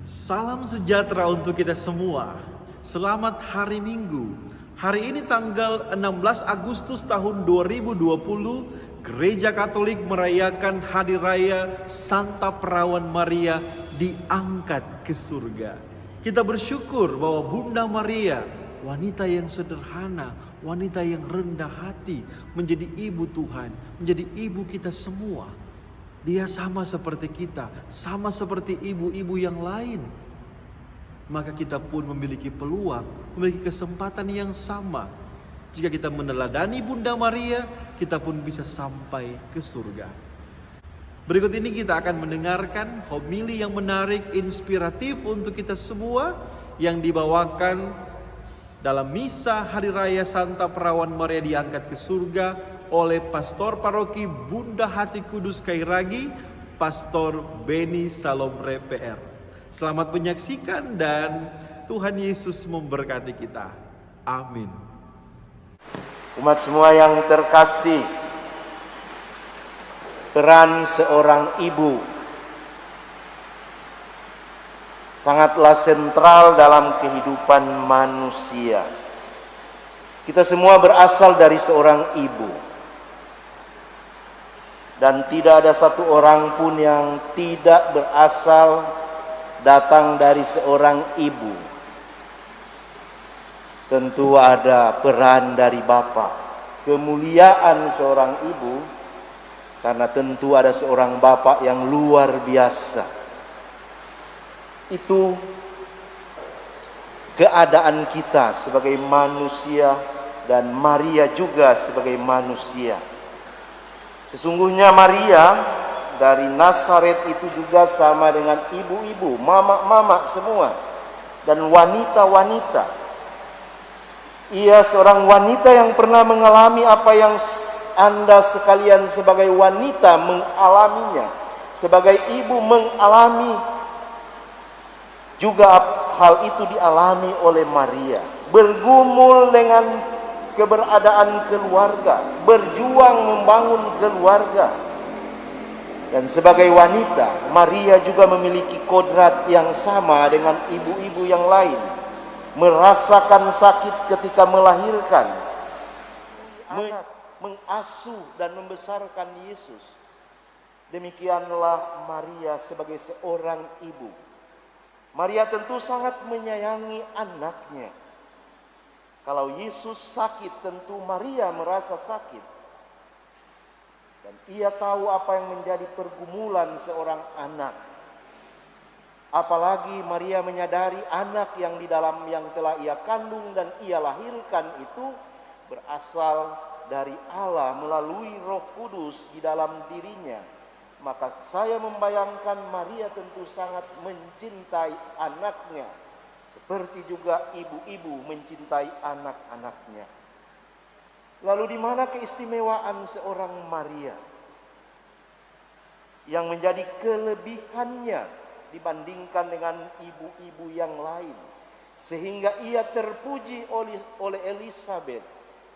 Salam sejahtera untuk kita semua. Selamat hari Minggu. Hari ini tanggal 16 Agustus tahun 2020, Gereja Katolik merayakan Hari Raya Santa Perawan Maria diangkat ke surga. Kita bersyukur bahwa Bunda Maria, wanita yang sederhana, wanita yang rendah hati, menjadi ibu Tuhan, menjadi ibu kita semua. Dia sama seperti kita, sama seperti ibu-ibu yang lain. Maka kita pun memiliki peluang, memiliki kesempatan yang sama. Jika kita meneladani Bunda Maria, kita pun bisa sampai ke surga. Berikut ini kita akan mendengarkan homili yang menarik, inspiratif untuk kita semua yang dibawakan dalam misa Hari Raya Santa Perawan Maria diangkat ke surga oleh Pastor Paroki Bunda Hati Kudus Kairagi, Pastor Beni Salomre PR. Selamat menyaksikan dan Tuhan Yesus memberkati kita. Amin. Umat semua yang terkasih, peran seorang ibu sangatlah sentral dalam kehidupan manusia. Kita semua berasal dari seorang ibu. Dan tidak ada satu orang pun yang tidak berasal datang dari seorang ibu. Tentu ada peran dari Bapa. Kemuliaan seorang ibu, karena tentu ada seorang Bapa yang luar biasa. Itu keadaan kita sebagai manusia dan Maria juga sebagai manusia. Sesungguhnya Maria dari Nazaret itu juga sama dengan ibu-ibu, mama-mama semua, dan wanita-wanita. Ia seorang wanita yang pernah mengalami apa yang Anda sekalian sebagai wanita mengalaminya, sebagai ibu mengalami. Juga hal itu dialami oleh Maria, bergumul dengan keberadaan keluarga, berjuang membangun keluarga. Dan sebagai wanita, Maria juga memiliki kodrat yang sama dengan ibu-ibu yang lain, merasakan sakit ketika melahirkan, mengasuh dan membesarkan Yesus. Demikianlah Maria sebagai seorang ibu. Maria tentu sangat menyayangi anaknya. Kalau Yesus sakit, tentu Maria merasa sakit. Dan ia tahu apa yang menjadi pergumulan seorang anak. Apalagi Maria menyadari anak yang di dalam yang telah ia kandung dan ia lahirkan itu berasal dari Allah melalui Roh Kudus di dalam dirinya. Maka saya membayangkan Maria tentu sangat mencintai anaknya. Seperti juga ibu-ibu mencintai anak-anaknya. Lalu di mana keistimewaan seorang Maria yang menjadi kelebihannya dibandingkan dengan ibu-ibu yang lain, sehingga ia terpuji oleh Elizabeth.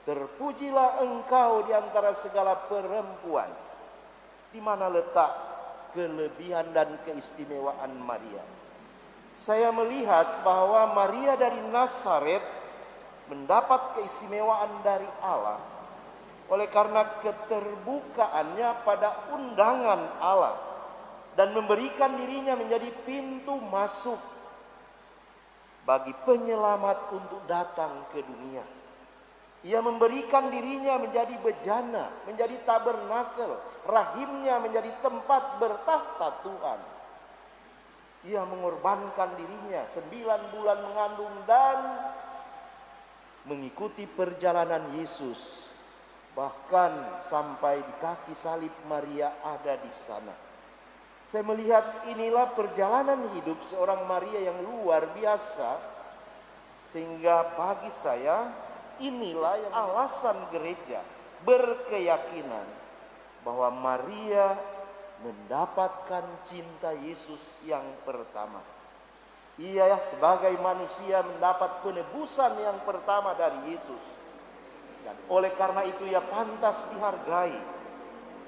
Terpujilah engkau di antara segala perempuan. Di mana letak kelebihan dan keistimewaan Maria? Saya melihat bahwa Maria dari Nazaret mendapat keistimewaan dari Allah oleh karena keterbukaannya pada undangan Allah dan memberikan dirinya menjadi pintu masuk bagi penyelamat untuk datang ke dunia. Ia memberikan dirinya menjadi bejana, menjadi tabernakel, rahimnya menjadi tempat bertahta Tuhan. Ia mengorbankan dirinya 9 bulan mengandung dan mengikuti perjalanan Yesus. Bahkan sampai di kaki salib Maria ada di sana. Saya melihat inilah perjalanan hidup seorang Maria yang luar biasa. Sehingga bagi saya inilah yang alasan gereja berkeyakinan bahwa Maria mendapatkan cinta Yesus yang pertama. Ia sebagai manusia mendapat penebusan yang pertama dari Yesus. Dan oleh karena itu ia pantas dihargai.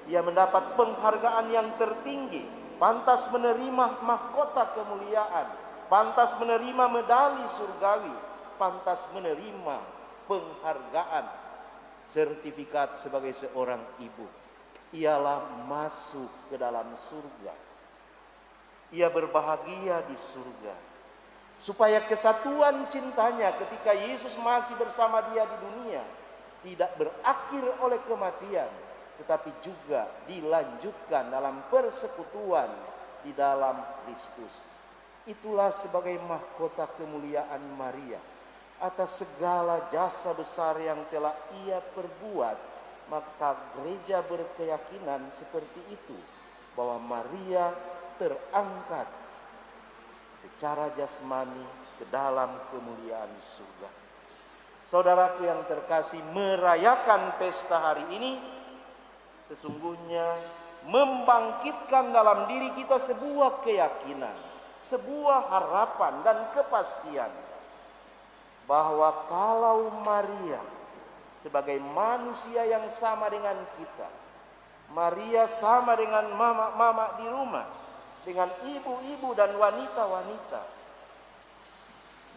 Ia mendapat penghargaan yang tertinggi pantas menerima mahkota kemuliaan, pantas menerima medali surgawi, pantas menerima penghargaan, sertifikat sebagai seorang ibu. Ialah masuk ke dalam surga. Ia berbahagia di surga. Supaya kesatuan cintanya ketika Yesus masih bersama dia di dunia tidak berakhir oleh kematian, tetapi juga dilanjutkan dalam persekutuan di dalam Kristus. Itulah sebagai mahkota kemuliaan Maria atas segala jasa besar yang telah ia perbuat. Maka gereja berkeyakinan seperti itu, bahwa Maria terangkat secara jasmani ke dalam kemuliaan surga. Saudaraku yang terkasih, merayakan pesta hari ini sesungguhnya membangkitkan dalam diri kita sebuah keyakinan, sebuah harapan dan kepastian bahwa kalau Maria sebagai manusia yang sama dengan kita, Maria sama dengan mama-mama di rumah, dengan ibu-ibu dan wanita-wanita,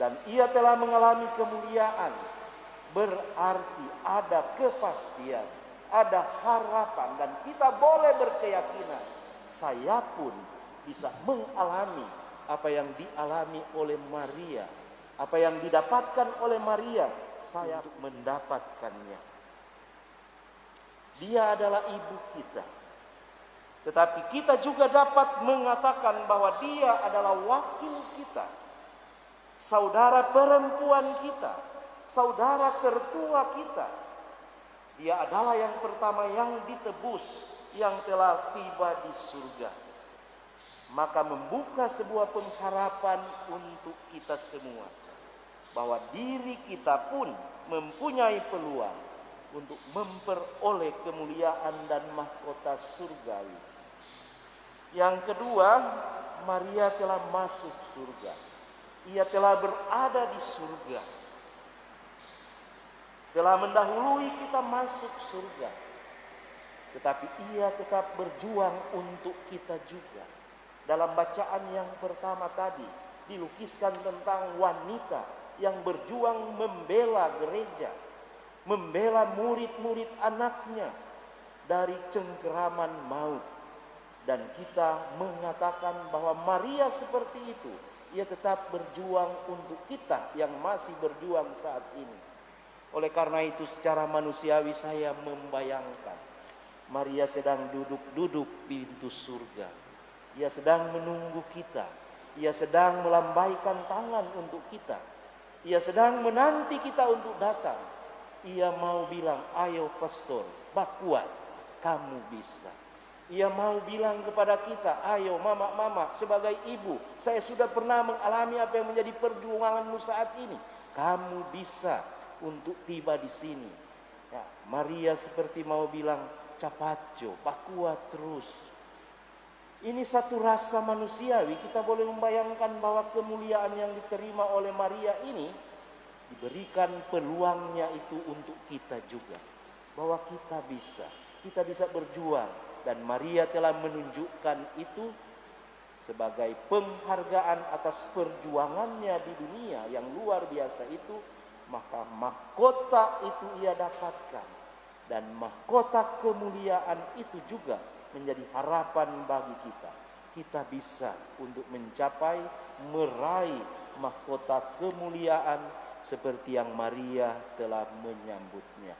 dan ia telah mengalami kemuliaan, berarti ada kepastian, ada harapan, dan kita boleh berkeyakinan saya pun bisa mengalami apa yang dialami oleh Maria, apa yang didapatkan oleh Maria, saya mendapatkannya. Dia adalah ibu kita, tetapi kita juga dapat mengatakan bahwa dia adalah wakil kita, saudara perempuan kita, saudara tertua kita. Dia adalah yang pertama yang ditebus, yang telah tiba di surga. Maka membuka sebuah pengharapan untuk kita semua, bahwa diri kita pun mempunyai peluang untuk memperoleh kemuliaan dan mahkota surgawi. Yang kedua, Maria telah masuk surga. Ia telah berada di surga, telah mendahului kita masuk surga. Tetapi ia tetap berjuang untuk kita juga. Dalam bacaan yang pertama tadi dilukiskan tentang wanita yang berjuang membela gereja, membela murid-murid anaknya dari cengkeraman maut. Dan kita mengatakan bahwa Maria seperti itu, ia tetap berjuang untuk kita yang masih berjuang saat ini. Oleh karena itu secara manusiawi saya membayangkan Maria sedang duduk-duduk di pintu surga. Ia sedang menunggu kita, ia sedang melambaikan tangan untuk kita, ia sedang menanti kita untuk datang. Ia mau bilang, ayo pastor, bakuat, kamu bisa. Ia mau bilang kepada kita, ayo mama-mama sebagai ibu, saya sudah pernah mengalami apa yang menjadi perjuanganmu saat ini. Kamu bisa untuk tiba di sini. Ya, Maria seperti mau bilang, capajo, bakuat terus. Ini satu rasa manusiawi. Kita boleh membayangkan bahwa kemuliaan yang diterima oleh Maria ini diberikan peluangnya itu untuk kita juga. Bahwa kita bisa berjuang. Dan Maria telah menunjukkan itu sebagai penghargaan atas perjuangannya di dunia yang luar biasa itu. Maka mahkota itu ia dapatkan. Dan mahkota kemuliaan itu juga menjadi harapan bagi kita. Kita bisa untuk mencapai, meraih mahkota kemuliaan seperti yang Maria telah menyambutnya.